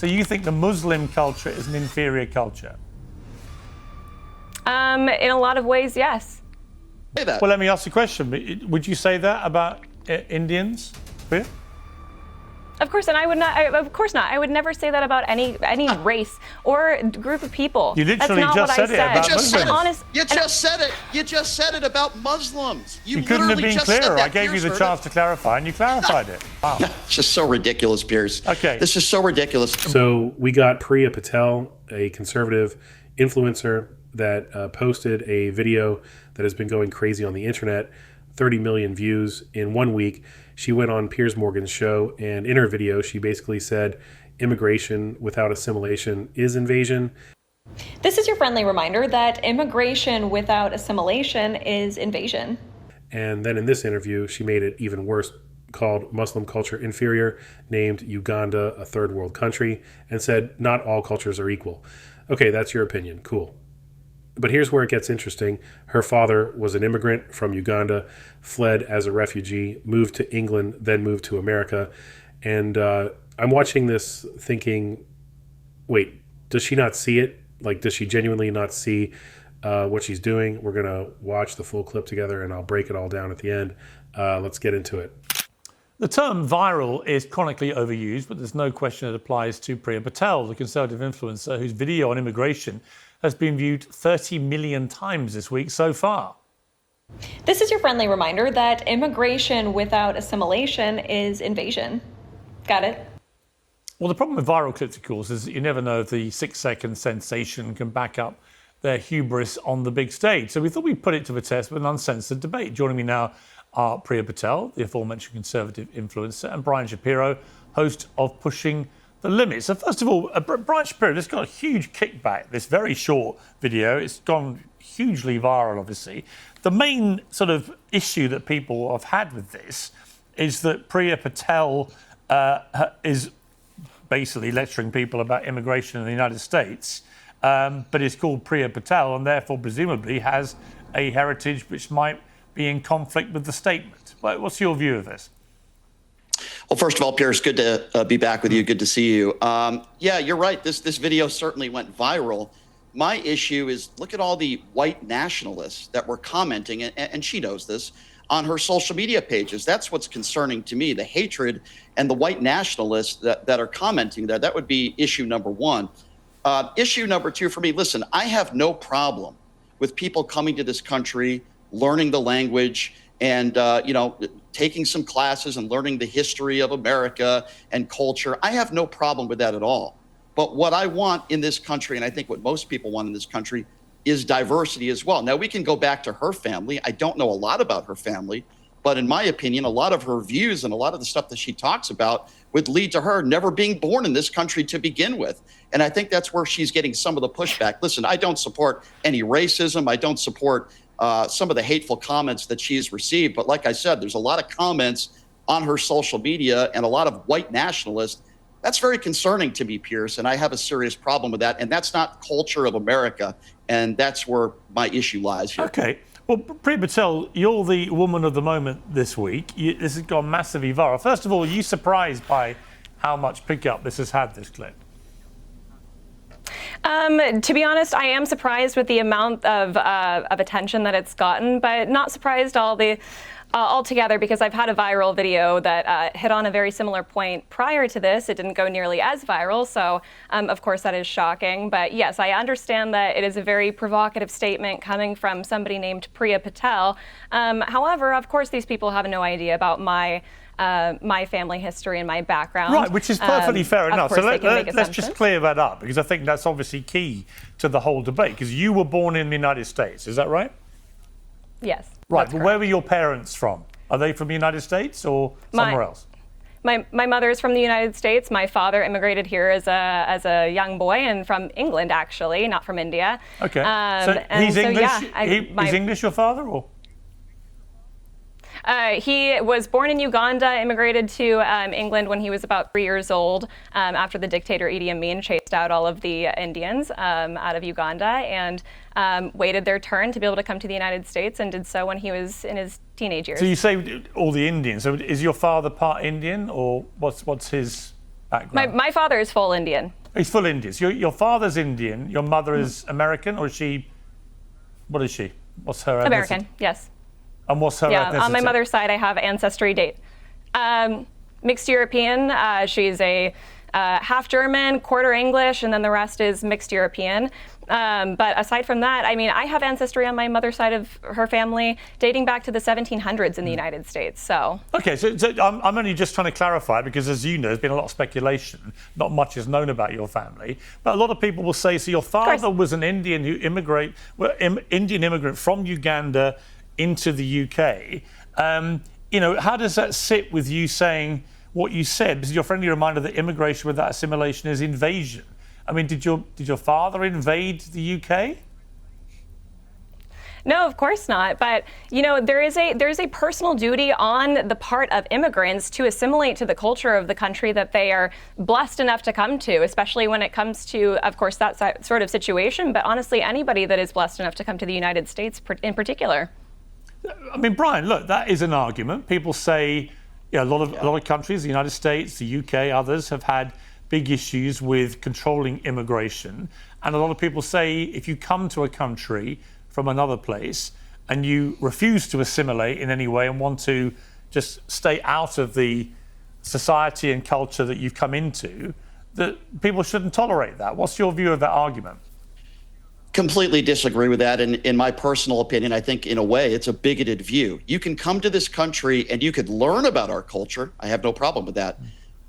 So you think the Muslim culture is an inferior culture? In a lot of ways, yes. Say that. Well, let me ask you a question. Would you say that about Indians? Priya? Of course, and I would not. Of course not. I would never say that about any race or group of people. You literally That's not just what said I it about said. Muslims. You just said it. You just said it about Muslims. You couldn't have been clearer. I gave you the chance to clarify, and you clarified it. Wow. It's just so ridiculous, Piers. Okay. This is so ridiculous. So we got Priya Patel, a conservative influencer that posted a video that has been going crazy on the internet, 30 million views in 1 week. She went on Piers Morgan's show, and in her video, she basically said immigration without assimilation is invasion. This is your friendly reminder that immigration without assimilation is invasion. And then in this interview, she made it even worse, called Muslim culture inferior, named Uganda a third world country, and said not all cultures are equal. Okay, that's your opinion. Cool. But here's where it gets interesting. Her father was an immigrant from Uganda, fled as a refugee, moved to England, then moved to America. And I'm watching this thinking, wait, does she not see it? Like, does she genuinely not see what she's doing? We're going to watch the full clip together, and I'll break it all down at the end. Let's get into it. The term viral is chronically overused, but there's no question it applies to Priya Patel, the conservative influencer whose video on immigration has been viewed 30 million times this week so far. This is your friendly reminder that immigration without assimilation is invasion. Got it? Well, the problem with viral clips, of course, is that you never know if the 6-second sensation can back up their hubris on the big stage. So we thought we'd put it to the test with an uncensored debate. Joining me now are Priya Patel, the aforementioned conservative influencer, and Brian Shapiro, host of Pushing the Limits. So first of all, Brian Shapiro, this got a huge kickback, this very short video. It's gone hugely viral, obviously. The main sort of issue that people have had with this is that Priya Patel is basically lecturing people about immigration in the United States, but it's called Priya Patel and therefore presumably has a heritage which might be in conflict with the statement. What's your view of this? Well, first of all, Piers, good to be back with you. Good to see you. Yeah, you're right. This video certainly went viral. My issue is look at all the white nationalists that were commenting, and she knows this, on her social media pages. That's what's concerning to me, the hatred and the white nationalists that are commenting there. That would be issue number one. Issue number two for me, listen, I have no problem with people coming to this country, learning the language, and taking some classes and learning the history of America and culture. I have no problem with that at all. But what I want in this country, and I think what most people want in this country, is diversity as well. Now, we can go back to her family. I don't know a lot about her family, but in my opinion, a lot of her views and a lot of the stuff that she talks about would lead to her never being born in this country to begin with. And I think that's where she's getting some of the pushback. Listen, I don't support any racism. I don't support some of the hateful comments that she's received. But like I said, there's a lot of comments on her social media and a lot of white nationalists. That's very concerning to me, Piers, and I have a serious problem with that. And that's not culture of America. And that's where my issue lies here. Okay. Well, Priya Patel, you're the woman of the moment this week. This has gone massively viral. First of all, are you surprised by how much pickup this has had, this clip? To be honest, I am surprised with the amount of attention that it's gotten, but not surprised altogether because I've had a viral video that hit on a very similar point prior to this. It didn't go nearly as viral, so of course that is shocking. But yes, I understand that it is a very provocative statement coming from somebody named Priya Patel. However, of course, these people have no idea about my family history and my background. Right, which is perfectly fair enough. So let's just assumptions. clear that up, because I think that's obviously key to the whole debate, because you were born in the United States, is that right? Yes. Right, but where were your parents from? Are they from the United States or somewhere else? My mother is from the United States. My father immigrated here as a young boy and from England, actually, not from India. Okay, so he's English? Yeah, he's English, your father, or? He was born in Uganda, immigrated to England when he was about 3 years old after the dictator Idi Amin chased out all of the Indians out of Uganda and waited their turn to be able to come to the United States and did so when he was in his teenage years. So you say all the Indians. So is your father part Indian or what's his background? My father is full Indian. He's full Indian. So your father's Indian. Your mother is American, or is she? What is she? What's her ethnicity? American, yes. And what's her ethnicity? On my mother's side, I have ancestry date. Mixed European. She's a half German, quarter English, and then the rest is mixed European. But aside from that, I mean, I have ancestry on my mother's side of her family dating back to the 1700s in the United States. So okay, so I'm only just trying to clarify because, as you know, there's been a lot of speculation. Not much is known about your family, but a lot of people will say, so your father was an Indian Indian immigrant from Uganda into the UK. You know, how does that sit with you saying what you said? Because your friendly reminder that immigration without assimilation is invasion. I mean, did your father invade the UK? no, of course not. But you know, there is a personal duty on the part of immigrants to assimilate to the culture of the country that they are blessed enough to come to, especially when it comes to, of course, that sort of situation. But honestly, anybody that is blessed enough to come to the United States in particular. I mean, Brian, look, that is an argument. People say, a lot of countries, the United States, the UK, others have had big issues with controlling immigration. And a lot of people say if you come to a country from another place and you refuse to assimilate in any way and want to just stay out of the society and culture that you've come into, that people shouldn't tolerate that. What's your view of that argument? Completely disagree with that. And in my personal opinion, I think in a way it's a bigoted view. You can come to this country and you could learn about our culture. I have no problem with that.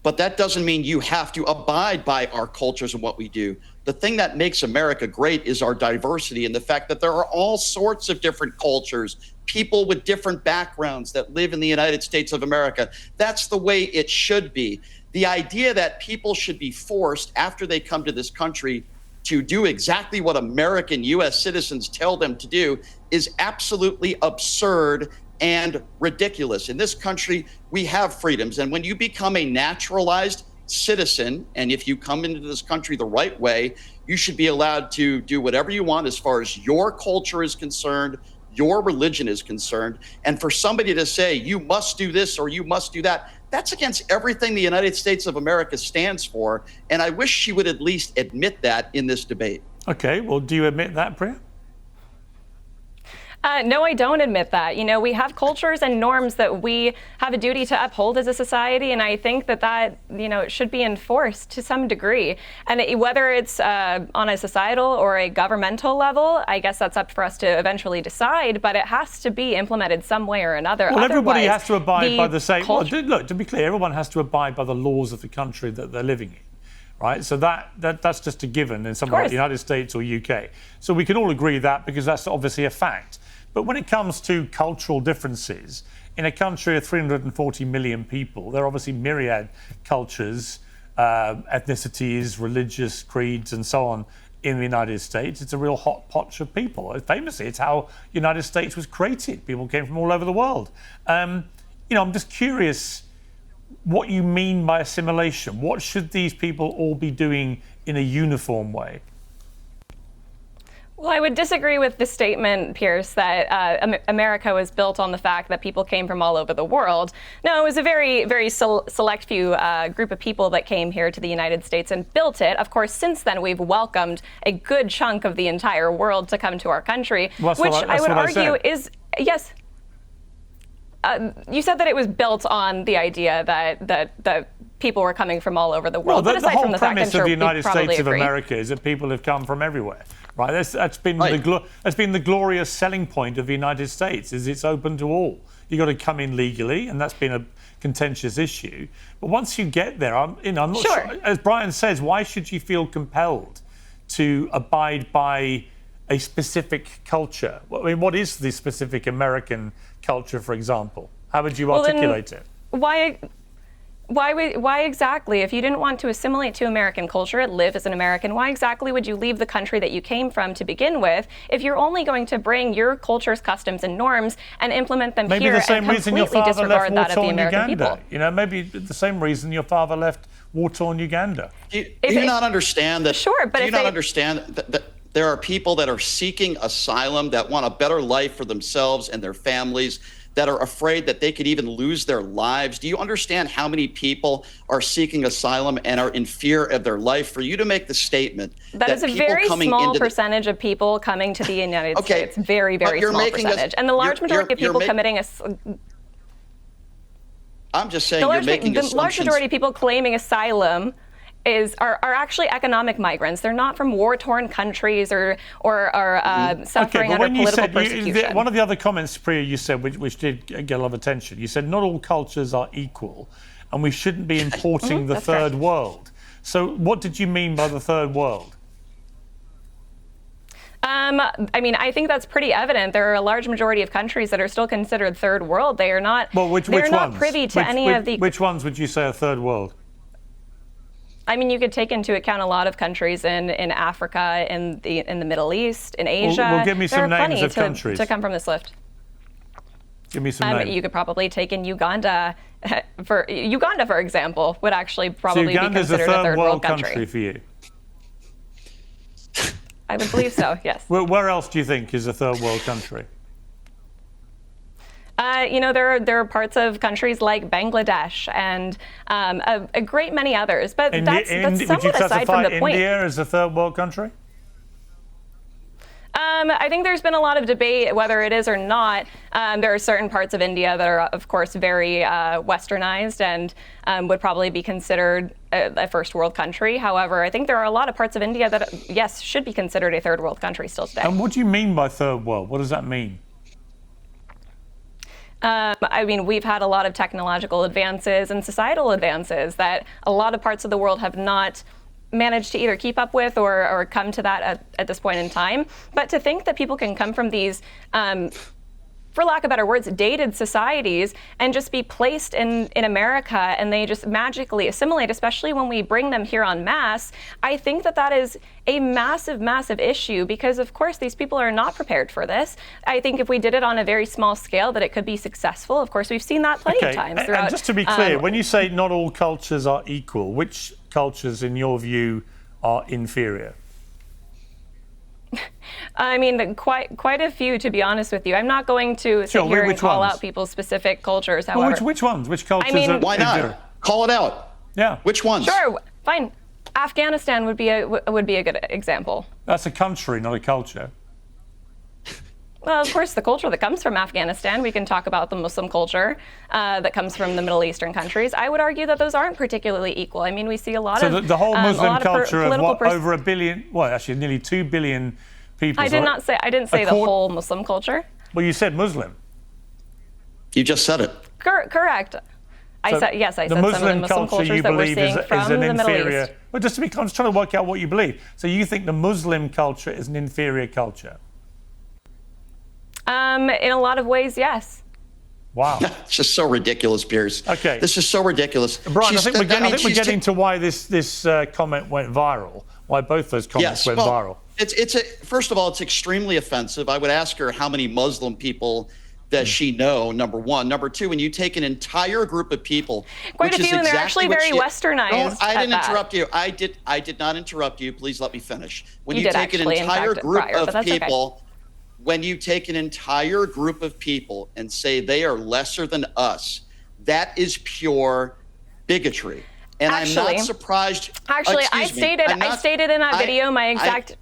But that doesn't mean you have to abide by our cultures and what we do. The thing that makes America great is our diversity and the fact that there are all sorts of different cultures, people with different backgrounds that live in the United States of America. That's the way it should be. The idea that people should be forced after they come to this country to do exactly what American U.S. citizens tell them to do is absolutely absurd and ridiculous. In this country, we have freedoms. And when you become a naturalized citizen, and if you come into this country the right way, you should be allowed to do whatever you want as far as your culture is concerned, your religion is concerned. And for somebody to say, you must do this or you must do that, that's against everything the United States of America stands for. And I wish she would at least admit that in this debate. Okay, well, do you admit that, Priya? No, I don't admit that. You know, we have cultures and norms that we have a duty to uphold as a society, and I think that should be enforced to some degree. And whether it's on a societal or a governmental level, I guess that's up for us to eventually decide, but it has to be implemented some way or another. Well, everybody has to abide by the same... Well, look, to be clear, everyone has to abide by the laws of the country that they're living in. Right, so that's just a given in somewhere like the United States or UK. So we can all agree that because that's obviously a fact. But when it comes to cultural differences, in a country of 340 million people, there are obviously myriad cultures, ethnicities, religious creeds, and so on in the United States. It's a real hot pot of people. Famously, it's how the United States was created. People came from all over the world. I'm just curious what you mean by assimilation. What should these people all be doing in a uniform way? Well, I would disagree with the statement, Piers, that America was built on the fact that people came from all over the world. No, it was a very, very select few group of people that came here to the United States and built it. Of course, since then, we've welcomed a good chunk of the entire world to come to our country, which I would argue is, yes. You said that it was built on the idea that people were coming from all over the world. Well, but aside from the fact, I'm premise sure of the United States of agree. America is that people have come from everywhere. Right, that's been the glorious selling point of the United States. Is it's open to all. You got to come in legally, and that's been a contentious issue. But once you get there, I'm not sure. As Brian says, why should you feel compelled to abide by a specific culture? I mean, what is the specific American culture, for example? How would you articulate it? Why exactly, if you didn't want to assimilate to American culture, live as an American, why exactly would you leave the country that you came from to begin with if you're only going to bring your culture's customs and norms and implement them maybe here the same and reason your completely father left disregard that of the war-torn American Uganda. people? Maybe the same reason your father left war-torn Uganda. Do you not understand that? Sure, but do you not understand that there are people that are seeking asylum that want a better life for themselves and their families, that are afraid that they could even lose their lives? Do you understand how many people are seeking asylum and are in fear of their life? For you to make the statement that is a people very coming small into percentage of people coming to the United Okay, States. Very, very but you're small making percentage. And the large majority of people committing I'm just saying the you're large, making the assumptions. large majority of people claiming asylum are actually economic migrants. They're not from war-torn countries or suffering under political persecution. One of the other comments, Priya, you said, which did get a lot of attention, you said not all cultures are equal and we shouldn't be importing the third world. So what did you mean by the third world? I mean, I think that's pretty evident. There are a large majority of countries that are still considered third world. They are not. Well, they're not privy to any of the. Which ones would you say are third world? I mean, you could take into account a lot of countries in Africa, in the Middle East, in Asia. Well, give me some names of countries to come from this list. Give me some names. You could probably take in Uganda. For example, would actually probably be considered a third world country for you. I would believe so, yes. Where else do you think is a third world country? There are parts of countries like Bangladesh and a great many others, but that's somewhat aside from the point. India as a third world country? I think there's been a lot of debate whether it is or not. There are certain parts of India that are, of course, very westernized and would probably be considered a first world country. However, I think there are a lot of parts of India that, yes, should be considered a third world country still today. And what do you mean by third world? What does that mean? I mean, we've had a lot of technological advances and societal advances that a lot of parts of the world have not managed to either keep up with or come to that at this point in time. But to think that people can come from these, for lack of better words, dated societies and just be placed in America and they just magically assimilate, especially when we bring them here en masse, I think that is a massive, massive issue because, of course, these people are not prepared for this. I think if we did it on a very small scale, that it could be successful. Of course, we've seen that plenty of times throughout. And just to be clear, when you say not all cultures are equal, which cultures, in your view, are inferior? I mean, quite a few, to be honest with you. I'm not going to sit here and call out people's specific cultures, however. Well, which ones? Which cultures are why not? inferior? Call it out. Yeah. Which ones? Sure, fine. Afghanistan would be a good example. That's a country, not a culture. Well, of course, the culture that comes from Afghanistan, we can talk about the Muslim culture that comes from the Middle Eastern countries. I would argue that those aren't particularly equal. I mean, we see a lot of... So the whole Muslim culture of what, political over a billion, well, actually nearly 2 billion people. I didn't say the whole Muslim culture. Well, you said Muslim. You just said it. Correct. I said some of the Muslim cultures that we're seeing from the Middle East. Well, just to be clear, I'm just trying to work out what you believe. So you think the Muslim culture is an inferior culture? In a lot of ways, yes. Wow. It's just so ridiculous, Piers. Okay. This is so ridiculous. Brian, I think we're getting to why this comment went viral, why both those comments went viral. First of all, it's extremely offensive. I would ask her how many Muslim people does she know, number one. Number two, when you take an entire group of people, quite a few, and they're actually very westernized. I didn't interrupt you. I did not interrupt you. Please let me finish. When you take an entire group of people, when you take an entire group of people and say they are lesser than us, that is pure bigotry. And I'm not surprised. Actually, I stated in that video my exact.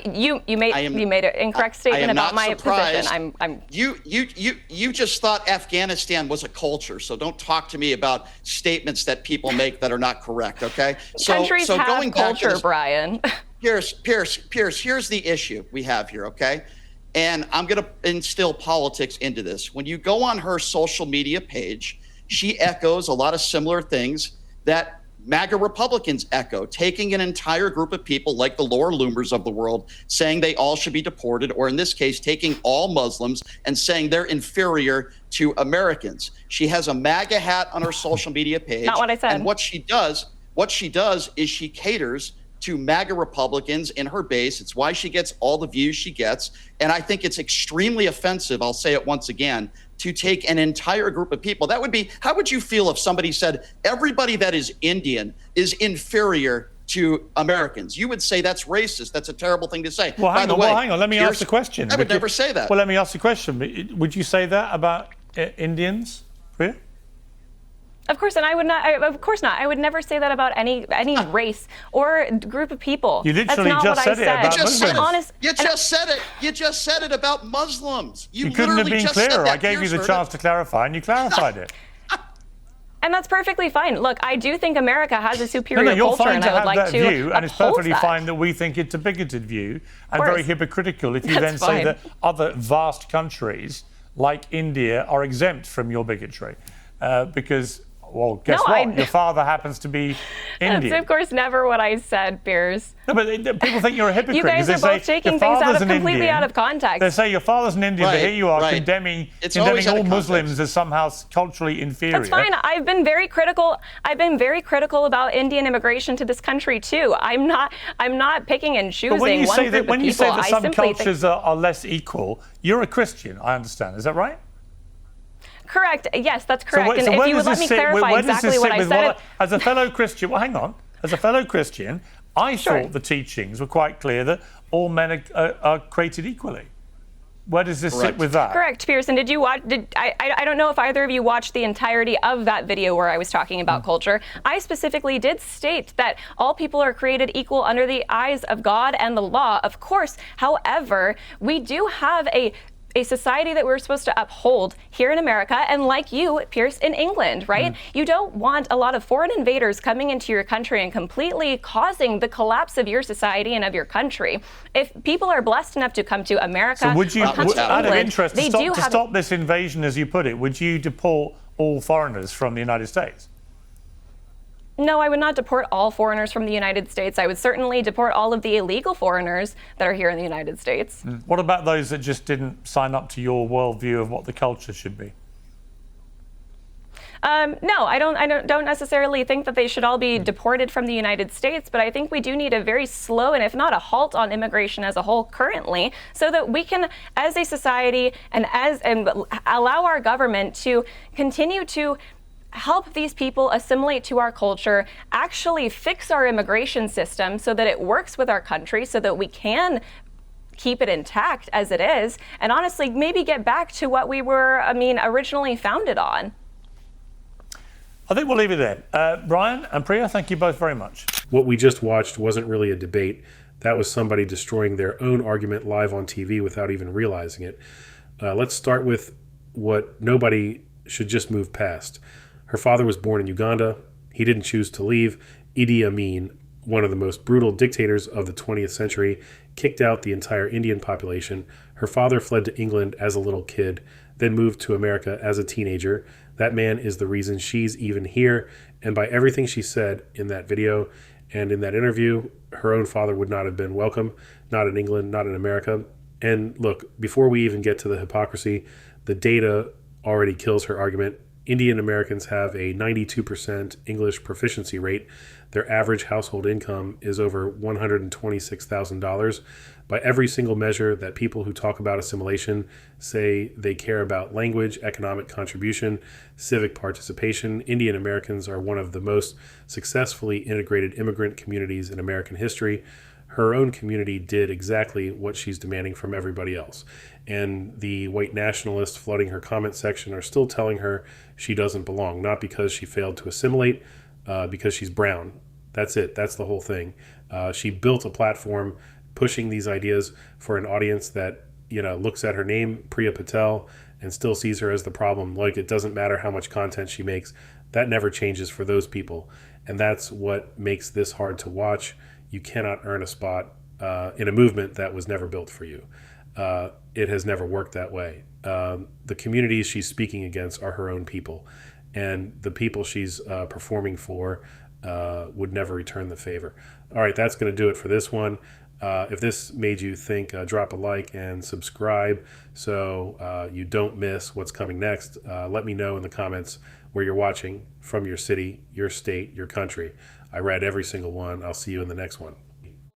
You made an incorrect statement about my position. You just thought Afghanistan was a culture, so don't talk to me about statements that people make that are not correct. Okay? Countries have culture, Brian. Pierce, here's the issue we have here. Okay? And I'm going to instill politics into this. When you go on her social media page, she echoes a lot of similar things that MAGA Republicans echo, taking an entire group of people like the Laura Loomers of the world, saying they all should be deported, or in this case, taking all Muslims and saying they're inferior to Americans. She has a MAGA hat on her social media page. Not what I said. And what she does is she caters to MAGA Republicans in her base. It's why she gets all the views she gets. And I think it's extremely offensive, I'll say it once again, to take an entire group of people. That would be, how would you feel if somebody said everybody that is Indian is inferior to Americans? You would say that's racist. That's a terrible thing to say. Well, hang on. Let me ask the question. I would never say that. Well, let me ask the question. Would you say that about Indians, Priya? Of course, and I would not. Of course not. I would never say that about any race or group of people. You literally That's not just what said I it about said. Muslims. And honest, You just said it. You just said it about Muslims. You couldn't have literally been just said clearer. that. I gave you Piers the chance to clarify, and you clarified it. and that's perfectly fine. Look, I do think America has a superior No, you're culture, fine and to I would have like that to view, and it's uphold perfectly that. fine that we think it's a bigoted view and course. very hypocritical if you then That's say fine. that other vast countries like India are exempt from your bigotry. Because, well, guess No, what? Your father happens to be Indian. That's of course never what I said, Piers. No, but people think you're a hypocrite. You guys because are they both say taking your things out father's of an completely Indian. out of context. They say your father's an Indian, but Right, here you are right. condemning It's always all out of Muslims context. as somehow culturally inferior. That's fine. I've been very critical. I've been very critical about Indian immigration to this country too. I'm not picking and choosing But when you one say group that, of when you say people. that I some simply think- cultures are less equal, you're a Christian. I understand. Is that right? Correct. Yes, that's correct. So and if where you does would let this me sit? clarify Where does this exactly sit what I with said. as a fellow Christian? Well, hang on. As a fellow Christian, I Sure. thought the teachings were quite clear that all men are created equally. Where does this sit Correct. with that? Correct, Pearson. Did you watch? I don't know if either of you watched the entirety of that video where I was talking about culture. I specifically did state that all people are created equal under the eyes of God and the law, of course. However, we do have a society that we're supposed to uphold here in America, and like you, Pierce, in England, right? You don't want a lot of foreign invaders coming into your country and completely causing the collapse of your society and of your country. If people are blessed enough to come to America So would you, or come to out of England, interest, they do to have stop this invasion, as you put it, would you deport all foreigners from the United States? No, I would not deport all foreigners from the United States. I would certainly deport all of the illegal foreigners that are here in the United States. What about those that just didn't sign up to your worldview of what the culture should be? No, I don't necessarily think that they should all be deported from the United States, but I think we do need a very slow and if not a halt on immigration as a whole currently, so that we can, as a society and allow our government to continue to help these people assimilate to our culture, actually fix our immigration system so that it works with our country, so that we can keep it intact as it is, and honestly, maybe get back to what we were, originally founded on. I think we'll leave it there. Brian and Priya, thank you both very much. What we just watched wasn't really a debate. That was somebody destroying their own argument live on TV without even realizing it. Let's start with what nobody should just move past. Her father was born in Uganda. He didn't choose to leave. Idi Amin, one of the most brutal dictators of the 20th century, kicked out the entire Indian population. Her father fled to England as a little kid, then moved to America as a teenager. That man is the reason she's even here. And by everything she said in that video and in that interview, her own father would not have been welcome, not in England, not in America. And look, before we even get to the hypocrisy, the data already kills her argument. Indian Americans have a 92% English proficiency rate. Their average household income is over $126,000. By every single measure that people who talk about assimilation say they care about language, economic contribution, civic participation, Indian Americans are one of the most successfully integrated immigrant communities in American history. Her own community did exactly what she's demanding from everybody else. And the white nationalists flooding her comment section are still telling her she doesn't belong, not because she failed to assimilate, because she's brown. That's it. That's the whole thing. She built a platform pushing these ideas for an audience that, looks at her name, Priya Patel, and still sees her as the problem. Like, it doesn't matter how much content she makes. That never changes for those people. And that's what makes this hard to watch. You cannot earn a spot in a movement that was never built for you. It has never worked that way. The communities she's speaking against are her own people, and the people she's performing for would never return the favor. All right, that's going to do it for this one. If this made you think, drop a like and subscribe so you don't miss what's coming next. Let me know in the comments where you're watching from, your city, your state, your country. I read every single one. I'll see you in the next one.